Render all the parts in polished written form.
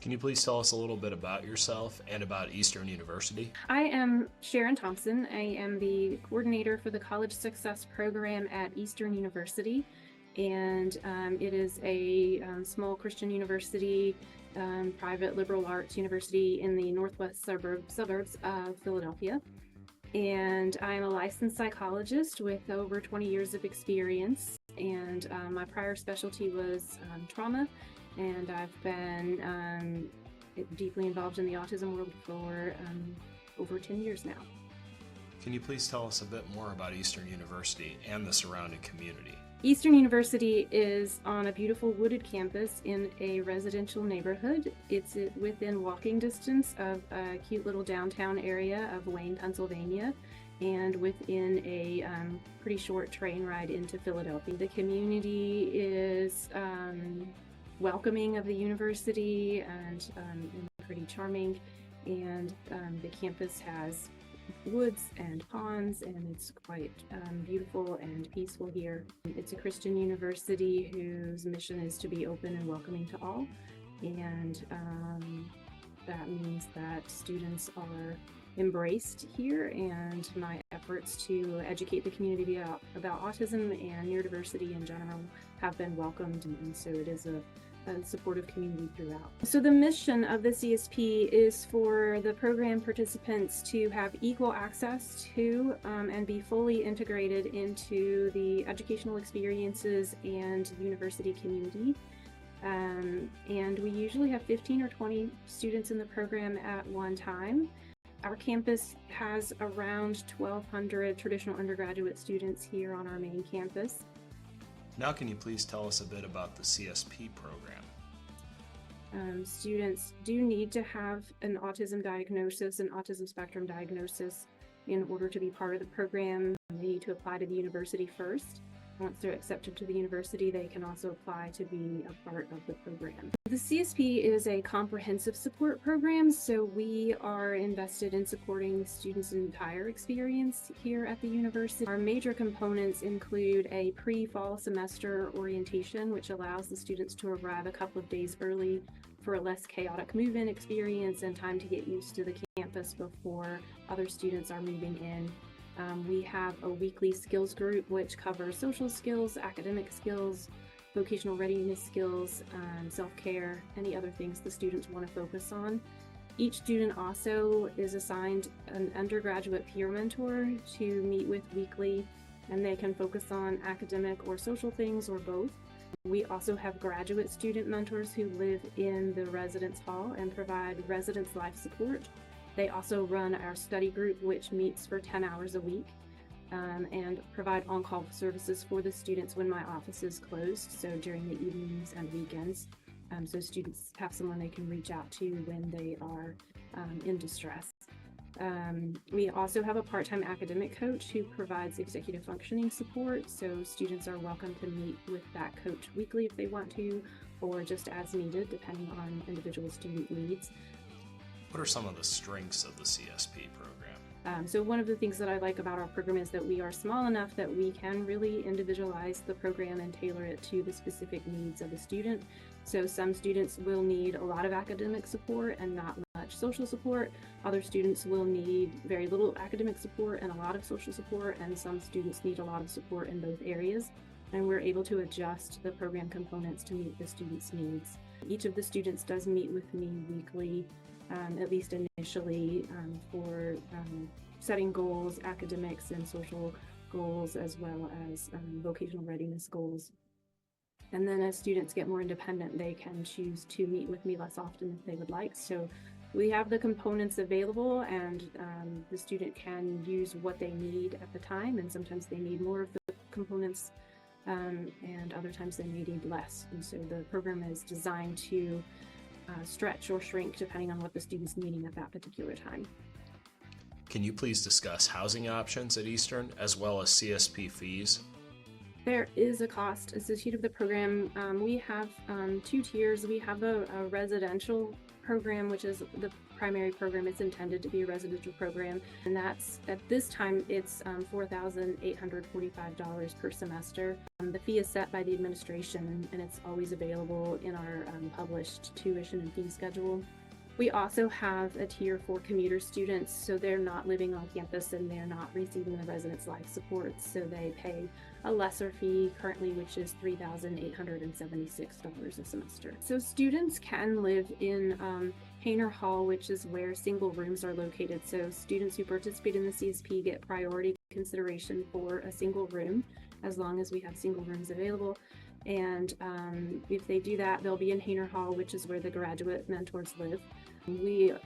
Can you please tell us a little bit about yourself and about Eastern University? I am Sharon Thompson. I am the coordinator for the College Success Program at Eastern University, and it is a small Christian university, private liberal arts university in the northwest suburbs of Philadelphia. And I'm a licensed psychologist with over 20 years of experience, and my prior specialty was trauma, and I've been deeply involved in the autism world for over 10 years now. Can you please tell us a bit more about Eastern University and the surrounding community? Eastern University is on a beautiful wooded campus in a residential neighborhood. It's within walking distance of a cute little downtown area of Wayne, Pennsylvania, and within a pretty short train ride into Philadelphia. The community is welcoming of the university and pretty charming, and the campus has woods and ponds, and it's quite beautiful and peaceful here. It's a Christian university whose mission is to be open and welcoming to all, and that means that students are embraced here, and my efforts to educate the community about autism and neurodiversity in general have been welcomed, and so it is a supportive community throughout. So the mission of the CSP is for the program participants to have equal access to and be fully integrated into the educational experiences and university community. And we usually have 15 or 20 students in the program at one time. Our campus has around 1,200 traditional undergraduate students here on our main campus. Now can you please tell us a bit about the CSP program? Students do need to have an autism diagnosis, an autism spectrum diagnosis, in order to be part of the program. They need to apply to the university first. Once they're accepted to the university, they can also apply to be a part of the program. The CSP is a comprehensive support program, so we are invested in supporting the students' entire experience here at the university. Our major components include a pre-fall semester orientation, which allows the students to arrive a couple of days early for a less chaotic move-in experience and time to get used to the campus before other students are moving in. We have a weekly skills group which covers social skills, academic skills, vocational readiness skills, self-care, any other things the students want to focus on. Each student also is assigned an undergraduate peer mentor to meet with weekly, and they can focus on academic or social things or both. We also have graduate student mentors who live in the residence hall and provide residence life support. They also run our study group, which meets for 10 hours a week, and provide on-call services for the students when my office is closed, so during the evenings and weekends, so students have someone they can reach out to when they are in distress. We also have a part-time academic coach who provides executive functioning support, so students are welcome to meet with that coach weekly if they want to, or just as needed, depending on individual student needs. What are some of the strengths of the CSP program? So one of the things that I like about our program is that we are small enough that we can really individualize the program and tailor it to the specific needs of the student. So some students will need a lot of academic support and not much social support. Other students will need very little academic support and a lot of social support, and some students need a lot of support in both areas. And we're able to adjust the program components to meet the students' needs. Each of the students does meet with me weekly, at least initially, for setting goals, academics and social goals, as well as vocational readiness goals. And then as students get more independent, they can choose to meet with me less often if they would like. So we have the components available, and the student can use what they need at the time, and sometimes they need more of the components, and other times they may need less. And so the program is designed to stretch or shrink depending on what the student's needing at that particular time. Can you please discuss housing options at Eastern as well as CSP fees? There is a cost associated with the program. We have two tiers. We have a residential program, which is the primary program. It's intended to be a residential program, and that's at this time it's $4,845 per semester. The fee is set by the administration, and it's always available in our published tuition and fee schedule. We also have a tier for commuter students, so they're not living on campus and they're not receiving the residence life support, so they pay a lesser fee currently, which is $3,876 a semester. So students can live in Hainer Hall, which is where single rooms are located. So students who participate in the CSP get priority consideration for a single room, as long as we have single rooms available. And if they do that, they'll be in Hainer Hall, which is where the graduate mentors live.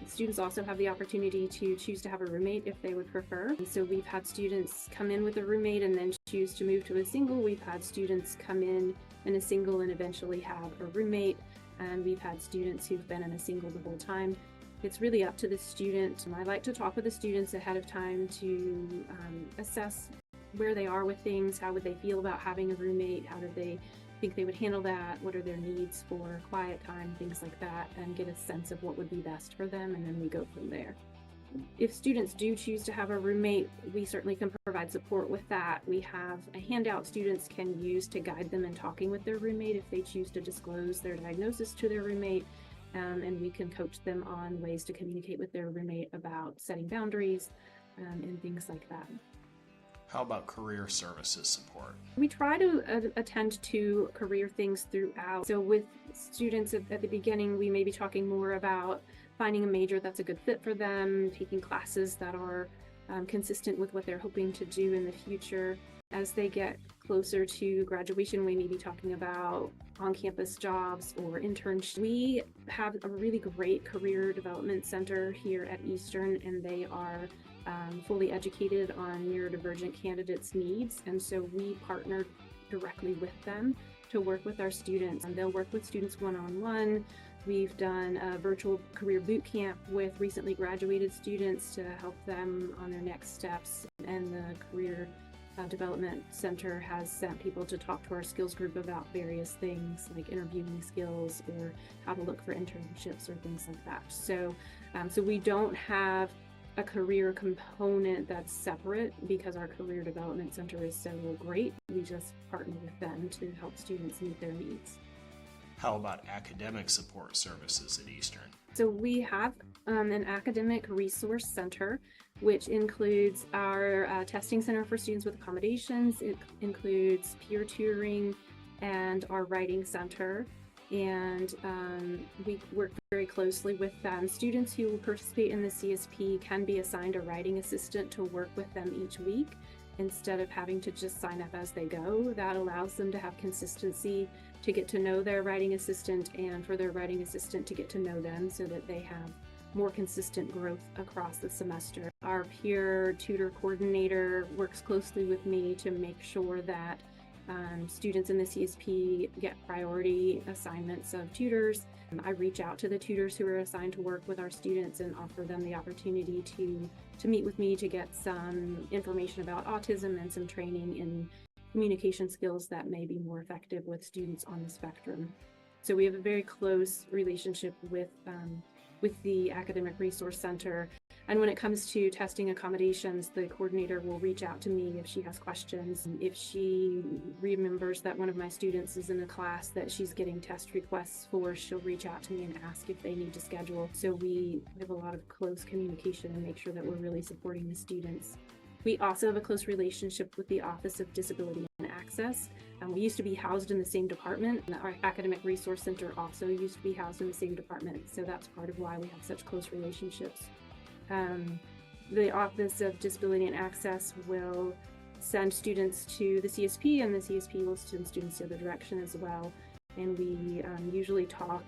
Students also have the opportunity to choose to have a roommate if they would prefer. And so we've had students come in with a roommate and then choose to move to a single. We've had students come in a single and eventually have a roommate. And we've had students who've been in a single the whole time. It's really up to the student. I like to talk with the students ahead of time to assess where they are with things. How would they feel about having a roommate? How do they think they would handle that? What are their needs for quiet time, things like that, and get a sense of what would be best for them, and then we go from there. If students do choose to have a roommate, we certainly can provide support with that. We have a handout students can use to guide them in talking with their roommate if they choose to disclose their diagnosis to their roommate, and we can coach them on ways to communicate with their roommate about setting boundaries and things like that. How about career services support? We try to attend to career things throughout. So with students at the beginning, we may be talking more about finding a major that's a good fit for them, taking classes that are consistent with what they're hoping to do in the future. As they get closer to graduation, we may be talking about on-campus jobs or internships. We have a really great career development center here at Eastern, and they are fully educated on neurodivergent candidates' needs, and so we partner directly with them to work with our students. And they'll work with students one-on-one. We've done a virtual career boot camp with recently graduated students to help them on their next steps, and the Career Development Center has sent people to talk to our skills group about various things like interviewing skills or how to look for internships or things like that. So we don't have a career component that's separate because our Career Development Center is so great. We just partner with them to help students meet their needs. How about academic support services at Eastern? So we have an academic resource center, which includes our testing center for students with accommodations. It includes peer tutoring and our writing center. And we work very closely with them. Students who participate in the CSP can be assigned a writing assistant to work with them each week instead of having to just sign up as they go. That allows them to have consistency, to get to know their writing assistant, and for their writing assistant to get to know them so that they have more consistent growth across the semester. Our peer tutor coordinator works closely with me to make sure that students in the CSP get priority assignments of tutors. I reach out to the tutors who are assigned to work with our students and offer them the opportunity to meet with me to get some information about autism and some training in communication skills that may be more effective with students on the spectrum. So we have a very close relationship with the Academic Resource Center. And when it comes to testing accommodations, the coordinator will reach out to me if she has questions. If she remembers that one of my students is in a class that she's getting test requests for, she'll reach out to me and ask if they need to schedule. So we have a lot of close communication and make sure that we're really supporting the students. We also have a close relationship with the Office of Disability and Access. We used to be housed in the same department. Our Academic Resource Center also used to be housed in the same department, so that's part of why we have such close relationships. The Office of Disability and Access will send students to the CSP, and the CSP will send students the other direction as well. And we usually talk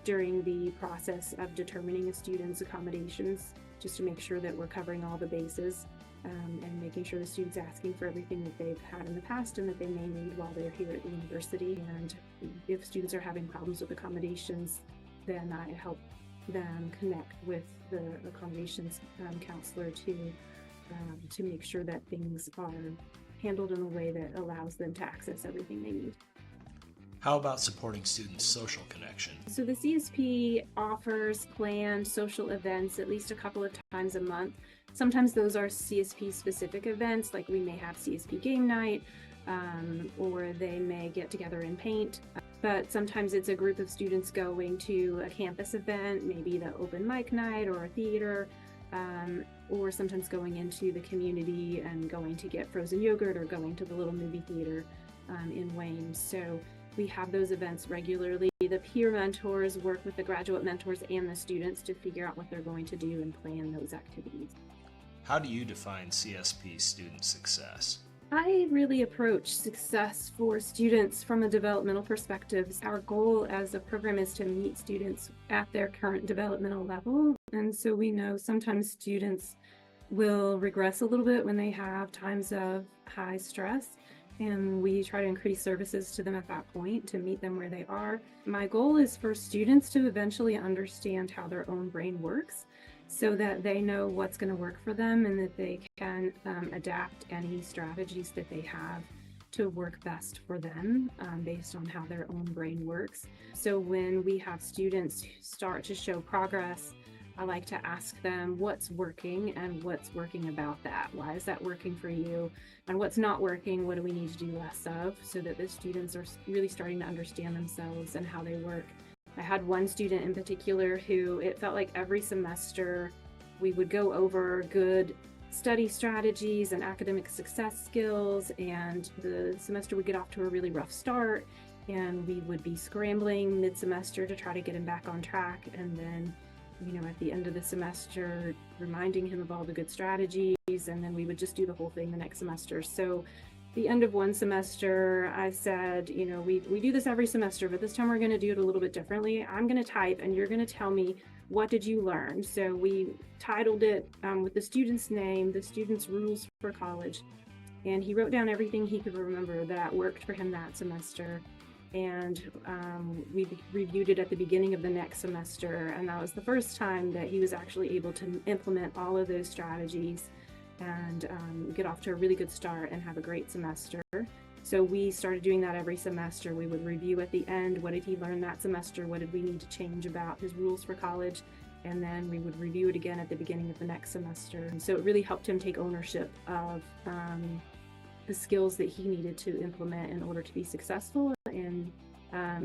during the process of determining a student's accommodations just to make sure that we're covering all the bases. And making sure the student's asking for everything that they've had in the past and that they may need while they're here at the university. And if students are having problems with accommodations, then I help them connect with the accommodations counselor to make sure that things are handled in a way that allows them to access everything they need. How about supporting students' social connection? So the CSP offers planned social events at least a couple of times a month. Sometimes those are CSP specific events, like we may have CSP game night, or they may get together and paint. But sometimes it's a group of students going to a campus event, maybe the open mic night or a theater, or sometimes going into the community and going to get frozen yogurt or going to the little movie theater in Wayne. So we have those events regularly. The peer mentors work with the graduate mentors and the students to figure out what they're going to do and plan those activities. How do you define CSP student success? I really approach success for students from a developmental perspective. Our goal as a program is to meet students at their current developmental level. And so we know sometimes students will regress a little bit when they have times of high stress. And we try to increase services to them at that point to meet them where they are. My goal is for students to eventually understand how their own brain works so that they know what's going to work for them and that they can adapt any strategies that they have to work best for them based on how their own brain works. So when we have students start to show progress, I like to ask them what's working and what's working about that. Why is that working for you? And what's not working, what do we need to do less of, so that the students are really starting to understand themselves and how they work. I had one student in particular who it felt like every semester we would go over good study strategies and academic success skills, and the semester would get off to a really rough start, and we would be scrambling mid-semester to try to get him back on track, and then at the end of the semester, reminding him of all the good strategies, and then we would just do the whole thing the next semester. So the end of one semester, I said, we do this every semester, but this time we're going to do it a little bit differently. I'm going to type, and you're going to tell me, what did you learn? So we titled it with the student's name, the student's rules for college, and he wrote down everything he could remember that worked for him that semester. And we reviewed it at the beginning of the next semester, and that was the first time that he was actually able to implement all of those strategies and get off to a really good start and have a great semester. So we started doing that every semester. We would review at the end, what did he learn that semester, what did we need to change about his rules for college, and then we would review it again at the beginning of the next semester. And so it really helped him take ownership of the skills that he needed to implement in order to be successful. And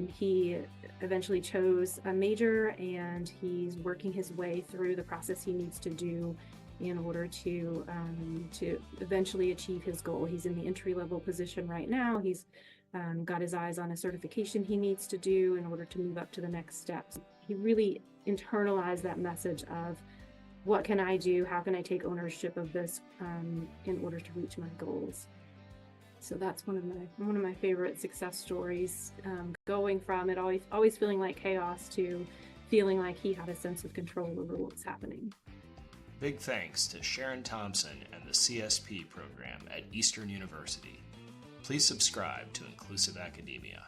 he eventually chose a major, and he's working his way through the process he needs to do in order to eventually achieve his goal. He's in the entry-level position right now. He's got his eyes on a certification he needs to do in order to move up to the next steps. He really internalized that message of, what can I do? How can I take ownership of this in order to reach my goals? So that's one of my favorite success stories, going from it always feeling like chaos to feeling like he had a sense of control over what's happening. Big thanks to Sharon Thompson and the CSP program at Eastern University. Please subscribe to Inclusive Academia.